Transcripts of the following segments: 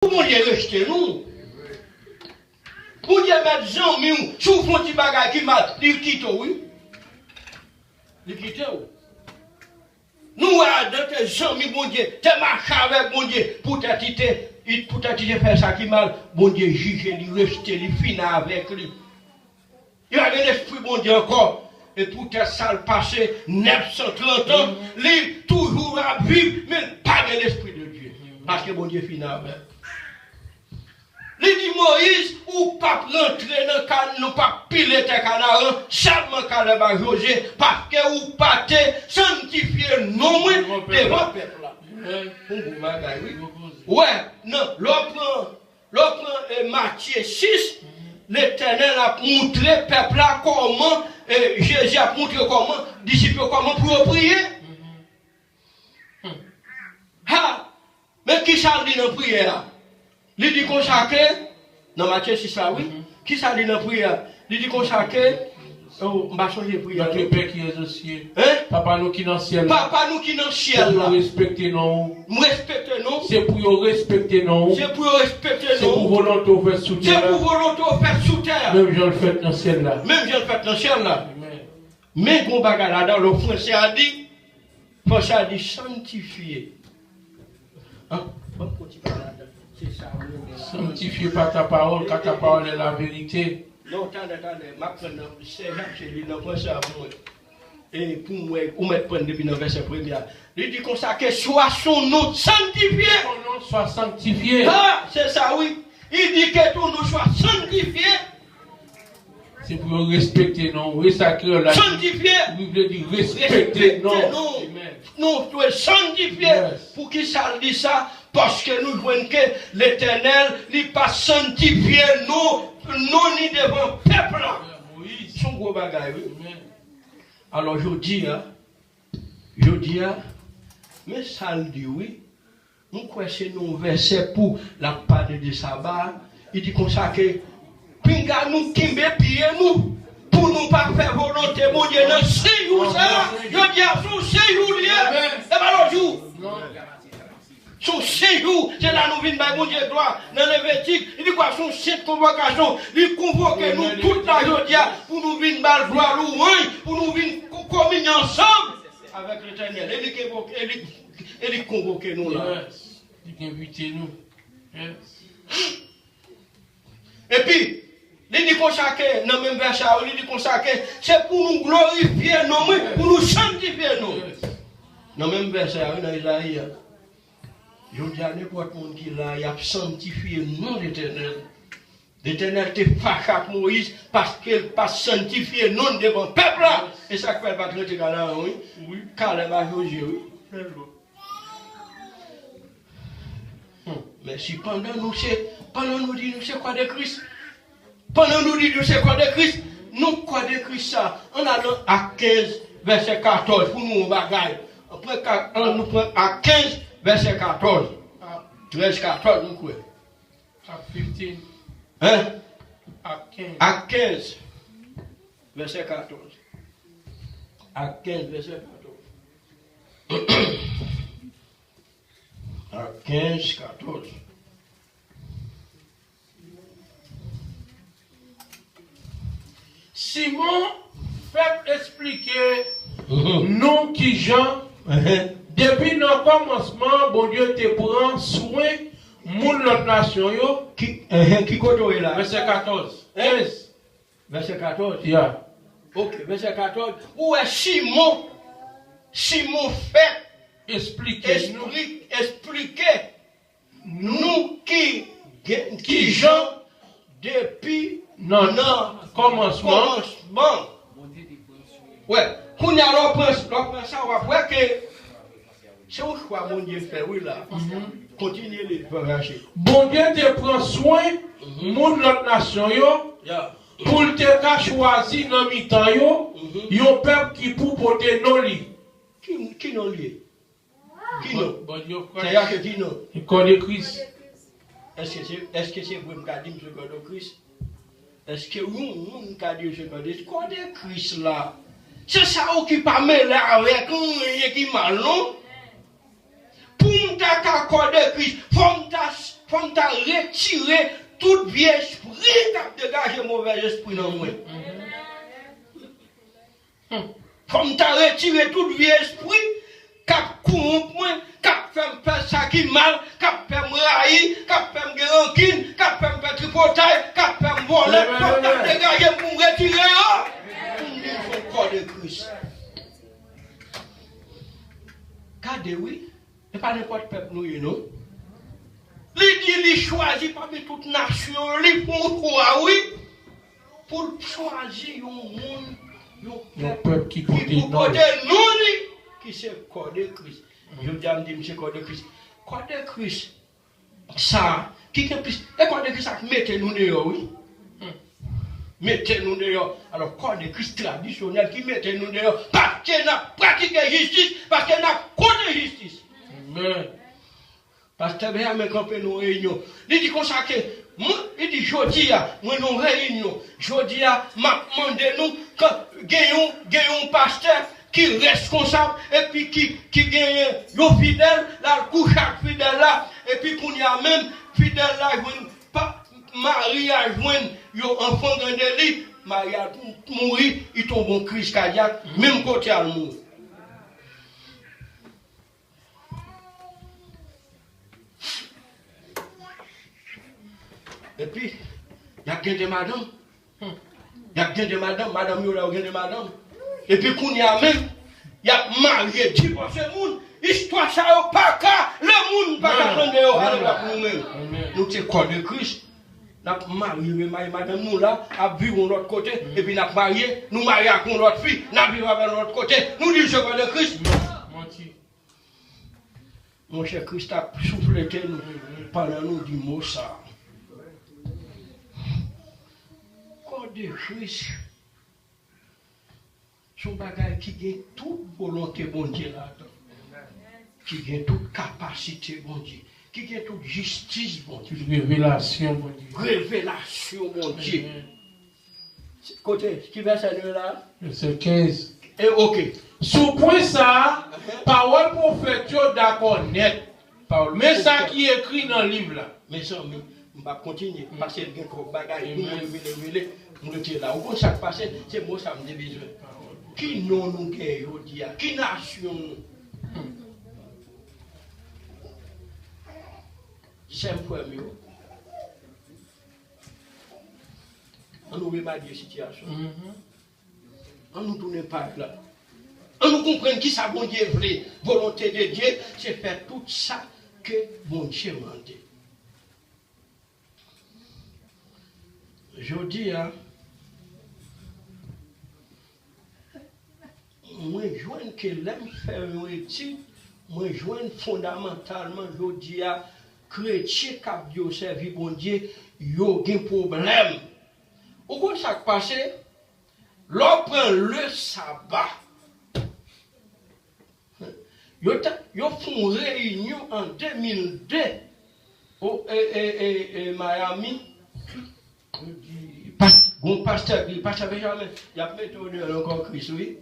Pour Dieu rejeter nous. Pour Dieu mettre Jean Miou, sous fond de bagage qui m'a dit quitte, oui. Il quitte. Nous, dans tes gens, bon Dieu, t'es marché avec bon Dieu, pour t'attiter faire ça qui mal, bon Dieu, juger, lui rejeter, lui finir avec lui. Il y a un esprit, bon Dieu, encore. Et pour tes sales passé 930 ans, lui, toujours à vivre, mais pas de l'esprit de Dieu. Parce que bon Dieu finit avec. Il dit Moïse, ou pas rentrer dans le canal, non pas piler tes canards, seulement Caleb à José, parce que ou pas te sanctifier non devant le peuple là. Ouais, non, l'autre Matthieu 6, l'Éternel a montré le peuple là comment, Jésus a montré comment, disciples comment pour prier. Mais qui ça dit dans la prière? Il dit consacré, dans Matthieu 6 là, oui. Qui ça dit dans la prière? Il dit consacré, on va changer de prière. Notre Père qui est aux cieux. Papa nous qui est dans le ciel. Papa nous qui est dans le ciel. Pour respecter nous. Respecter nous. C'est pour respecter nous. C'est pour respecter nous. C'est pour volonté faire sous terre. C'est pour volonté faire sous terre. Même je le fais dans le ciel là. Même je le fais dans le ciel là. Mais qu'on bagarre là, dans le français a dit, français a dit sanctifier. Hein? Sanctifié par ta parole, car ta parole est la vérité. Non, attendez, c'est Jacques, il n'a pas ça pour moi. Et pour moi, on met prendre depuis le verset premier. Il dit comme ça que soit son nom sanctifié. Son nom soit sanctifié. Ah, c'est ça, oui. Il dit que ton nom soit sanctifié. C'est pour respecter non, sacré la. Sanctifié. Vous voulez dire respecter non. Non, tu es sanctifié. Pour qui ça dit ça? Parce que nous voyons que l'Éternel n'est pas sanctifié, non, ni devant le peuple. C'est un gros bagage, oui. Alors je dis, mais ça le dit, oui. Nous croyons que c'est un verset pour la part de sabbat. Il dit comme ça que, pinga nous kimbe pied nous, pour nous pas faire volonté, mon Dieu, non, c'est où ça? Je dis à son séjour, et pas le jour. Son séjour, c'est là nous venons bon Dieu gloire dans Lévitique. Il dit quoi, son cette convocation, il convoque nous toute la journée pour nous venir bal gloire louange, pour nous venir communier ensemble avec l'Éternel. Il convoque nous là. Il invite nous. Et puis, il dit consacré, dans le même verset, il dit consacré, c'est pour nous glorifier, non, pour nous sanctifier, non. Dans le même verset, dans Isaïe. Je dis à n'importe qui là, il a sanctifié le nom de l'Éternel. L'Éternel était fâché avec Moïse parce qu'il n'a pas sanctifié le nom devant le peuple là. Et ça fait pas traiter là, oui. Oui. Caleb a Josué, oui. Mais si pendant nous dit nous c'est quoi de Christ? Pendant nous dit nous c'est quoi de Christ? Nous quoi de Christ ça? On a à 15 verset 14 pour nous bagaille. Après nous prenons à 15 verset 14. 13, 14, nous quoi? À 15. Hein? À 15. À 15. Verset 14. À 15, verset 14. À 15, 14. Simon fait expliquer nous qui Jean. Depuis le commencement, bon Dieu te prend soin, moun notre nation yo. Qui côté là? Verset 14. 15. Verset 14. Yeah. Ok, verset 14. Où est Simon? Simon fait expliquer nous qui Jean depuis non commencement. Ouais, qu'on y a l'oppresseur, ça va voir que c'est où quoi mon Dieu fait, oui là. Continuez les paracher. Bon Dieu te prend soin, moun notre nation yo, pour te choisir dans mi-temps yo, yon peuple qui pour porter non li. Qui non li? Qui non? C'est-à-dire que qui non? Le corps de Christ. Est-ce que c'est vous qui avez dit le corps de Christ? Est-ce que vous qui avez dit le corps de Christ là? C'est ça qui pas mêlé avec un qui mal non? Pour m'ta corps de Christ, faut faut me retirer tout vieux esprit qui a dégagé mauvais esprit dans moi. Faut me retirer tout vieux esprit qui a corrompu moi, qui a fait me faire ça qui mal, qui a fait me railler, qui a fait me faire rancune, qui a fait me faire tripotaille, qui a fait me voler. Faut me dégager pour me retirer. Il faut corps de Christ. Regardez, oui, et pas n'importe quel peuple, nous, non? Il dit, il choisit parmi toutes les nations, il font quoi, oui, pour choisir un monde, un peuple qui pour côté nous, qui c'est le corps de Christ. Je dis à me c'est le corps de Christ. Corps de Christ, ça, qui est plus, le corps de Christ, ça, mettez-nous dehors, oui. Mettez-nous dehors. Alors, corps de Christ traditionnel qui mettez-nous dehors, parce qu'il n'a pratiqué justice, parce qu'il n'a connu justice. Amen. Parce que bien, mais quand nous réunion, il dit comme ça que, il dit, jodi, moi nous réunion, jodi, m'a demandé nous, quand gagnons un pasteur qui est responsable, et puis qui gagne, yo fidèle, là, le coup chaque fidèle là, et puis qu'on y a même fidèle là, pas Marie a joint, yo enfant dans des lits, Marie a mouru, il tombe en crise cardiaque, même côté à mourir. Et puis, il y a bien des madames. Il y a bien des madames. Madame, il y a bien des madames. Et puis, qu'on y a même, il y a marié, divorcé, monde. Histoire, ça n'a pas qu'à. Le monde, pas qu'à prendre nous-mêmes. Nous, c'est corps de Christ. Nous avons marié, madame, nous là, à vivre de l'autre côté. Et puis, nous avons marié, nous marions avec notre fille, nous vivons avec l'autre côté. Nous disons corps de Christ. Mon cher Christ a soufflé nous pendant nous du mot ça. De Christ, son bagage qui gagne toute volonté bon Dieu là-dedans, qui gagne toute capacité bon Dieu, qui gagne toute justice bon Dieu, révélation bon Dieu, révélation bon Dieu. Côté, qui va ça là? C'est 15. Et ok. Sous point ça, parole prophète d'accord net. Mais ça qui est écrit dans le livre là. Mais ça, on va continuer parce qu'il y a un bagage, nous le là. Au fond, chaque passé, c'est moi ça me dit besoin. Qui non nous gagne aujourd'hui? Qui nation nous? C'est un point mieux. On nous remet des situations. On nous tourne pas là. On nous comprend qui ça bon Dieu voulait. Volonté de Dieu, c'est faire tout ça que bon Dieu m'a dit. Je dis, moi, je vois que l'aime faire une étude, moi, je vois fondamentalement, je dis, chrétien qui a servi bon Dieu, il y a un problème. Au cours de chaque passé, l'on prend le sabbat. Ils ont fait une réunion en 2002 au Miami. Bon pasteur Benjamin, il a mis encore Christ, oui.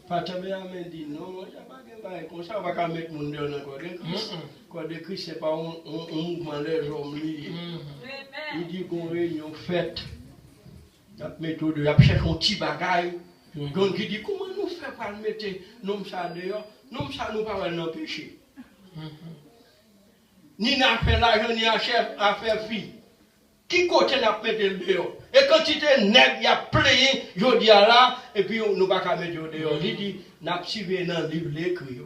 Pasteur Benjamin dit non, je ne vais pas comme ça, on va pas mettre mon Dieu encore. Quand de Christ, ce n'est pas un mouvement des hommes. Il dit qu'on réunion faite. Il a mis tout il a cherché un petit bagaille. Donc il dit comment nous faisons pas mettre nous ça dehors, nous ça nous pas dans péché. Ni n'a fait l'argent, ni à chef, à faire fille. Qui côté n'a pas mettre dehors? Et quand il était net, il a playé, je dis à là, et puis nous ne pas mettre dehors. Il dit, n'a pas suivi dans le livre l'écrit.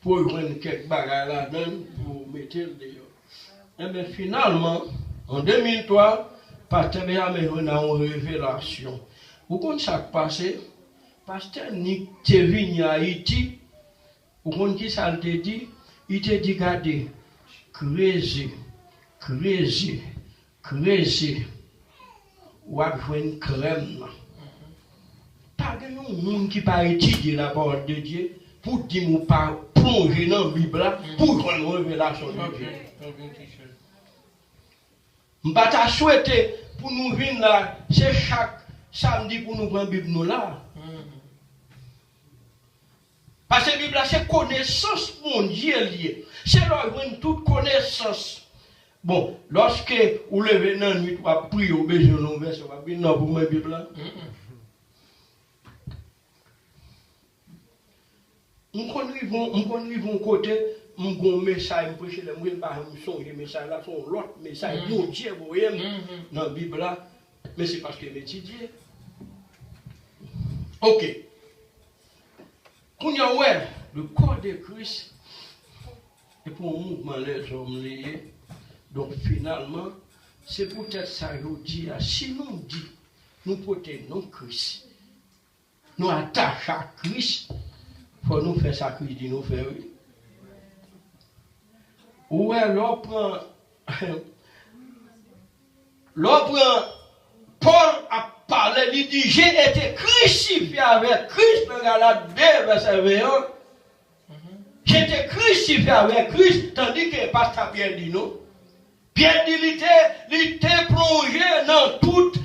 Pour prendre quelques bagages là-dedans, pour mettre dehors. Et bien finalement, en 2003, Pasteur Benjamin a une révélation. Vous comprenez ça qui passé? Pasteur Nick est venu à Haïti. Vous comprenez qui ça te dit? Il te dit, regardez, crazy. Ou à jouer une crème. Pas de monde qui pas étudier la parole de Dieu pour dire ou pas plonger dans la Bible pour avoir une révélation de Dieu. Je ne vais pas souhaiter pour nous venir là, c'est chaque samedi pour nous prendre la Bible nous là. Parce que la Bible, c'est connaissance mondiale liée. C'est là où toute connaissance. Bon, lorsque vous levez dans la nuit, vous priez au besoin de verset, vous avez non pour moi Bible. On connaît mon côté, mon message, je prêche le moi pas me songer message là, son l'autre message, bon Dieu, vous voyez dans la Bible là, mais c'est parce que m'étudier. OK. Quand il y a le corps de Christ, et pour un mouvement les hommes liés. Donc finalement, c'est peut-être ça que je dis, si nous dit, nous portons Christ, nous attachons à Christ, il faut nous faire ça Christ dit nous faire. Ou alors Paul a parlé, il dit, j'ai été crucifié avec Christ, dans Galates 2, verset 21. J'étais crucifié avec Christ, tandis que Pasteur Pierre dit non. Pierre dit, il était plongé dans toute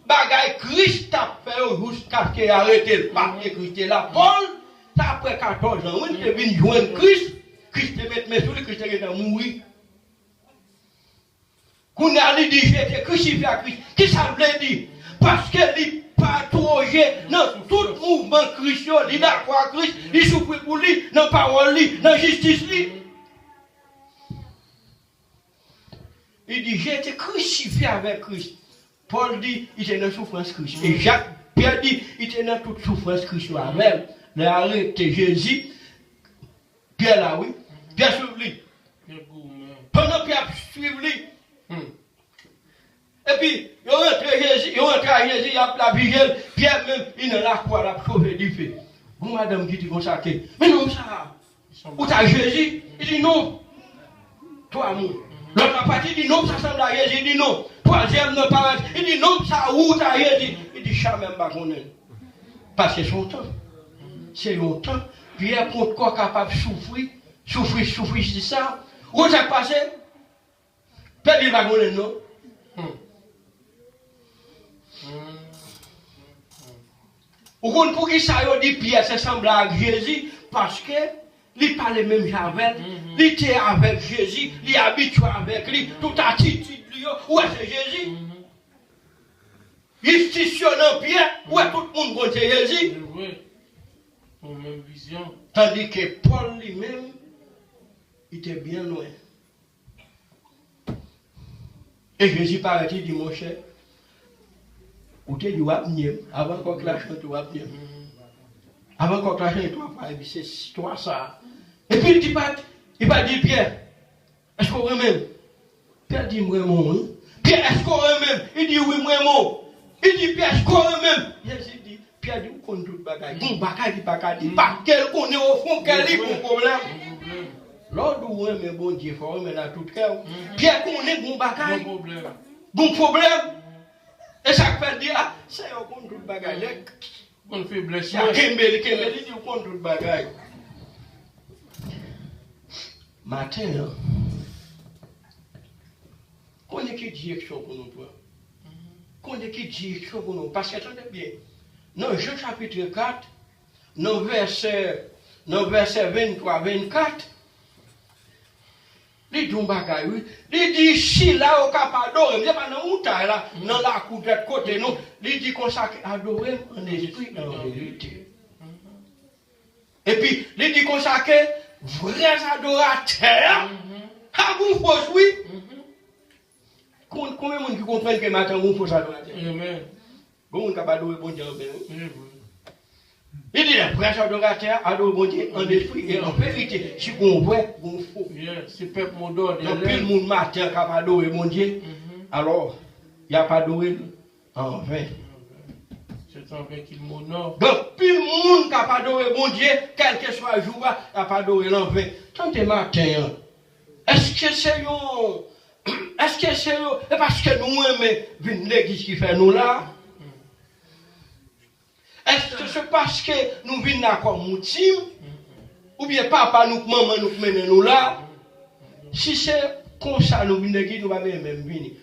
bagaille Christ a fait jusqu'à ce qu'il arrêté le papier Christ est là. Paul, après 14 ans, il est venu joindre Christ, Christ est mis sur lui, Christ est mourir. Quand il a dit, j'étais crucifié à Christ, qu'est-ce que ça veut dire? Parce qu'il n'est pas plongé dans tout mouvement chrétien, il est d'accord à Christ, il souffre pour lui, dans la parole, dans la justice. Il dit, j'ai été crucifié avec Christ. Paul dit, il était dans souffrance Christ. Et Pierre dit, il était dans toute souffrance Christ avec. Il a arrêté Jésus. Pierre là, oui. Pierre suivi lui. Pendant Pierre suivi lui. Et puis, il rentre à Jésus, il a la vigile. Pierre même, il est là quoi, la sauver du feu. Bon, madame qui dit comme ça, mais non, ça. Où t'as Jésus? Il dit non. Toi, moi. L'autre partie dit non, ça semble à Jésus, il dit non. Troisième, non, pas il dit non, ça où t'as Jésus? Il dit, jamais pas qu'on est. Parce que c'est son temps. C'est longtemps. Puis il compte quoi capable de souffrir, c'est ça. Où ça passé? Peut-être il va qu'on est, non? Ou qu'on pour qui ça dit Pierre, ça semble à Jésus, parce que il parlait même avec, il était avec Jésus, il est habitué avec lui, toute attitude, ouais, c'est Jésus. Il stationne en Pierre, ouais, tout le monde compte Jésus. Oui, même vision. Tandis que Paul lui-même, il était bien loin. Et Jésus paraît, il dit, mon cher, ou tu dis, avant qu'on clash, tu vas venir. Avant qu'on clash, tu vas faire, c'est toi ça. Et puis il va dire, Pierre, est-ce qu'on remet? Pierre dit, moi, mon. Pierre, est-ce qu'on remet? Il dit, oui, moi, mon. Il dit, Pierre, est-ce qu'on remet? Jésus dit, Pierre dit, où qu'on tout bagaille? Bon, bagaille, dit, bagaille, dit, pas quel qu'on est au fond, quel est mon problème? L'ordre où on est bon Dieu, il faut remettre à tout cœur. Pierre, qu'on est bon bagaille. Bon problème. Et ça fait dire, ah, c'est un compte tout bagaille. Bonne faiblesse. Il y a Kembeli, il dit, compte tout bagaille. Matin, qu'on est qui direction pour nous, toi? Qu'on est qui direction pour nous? Parce que attendez bien. Dans Jean chapitre 4, dans verset 23-24, il dit, il dit, si là, au cap adorer, il n'y a pas dans montagne là, dans la cour de côté, non, il dit qu'on s'est adoré en esprit et en vérité. Et puis, il dit qu'on s'est vrais adorateurs, à vous fausse, oui. Combien de gens qui comprennent que maintenant, vous fausse adorateur? Amen. Bon, on pas adorer bon Dieu. Il dit, les vrais adorateurs adorent bon Dieu en esprit et en vérité. Si on voit, on faut. C'est peuple mon don. Donc, plus le monde matin qui a adoré mon Dieu, alors, il n'y a pas adoré en vain. C'est en vain qu'il m'honore. Donc, plus le monde qui a adoré mon Dieu, quel que soit le jour, il n'a pas adoré en vain. Tant que matin, est-ce que c'est parce que nous aimons l'église qui fait nous là? Est-ce que c'est parce que nous venons là comme moutim? Ou bien papa nous, maman nous mène nous là? Si c'est comme ça, nous venons nous va même venir.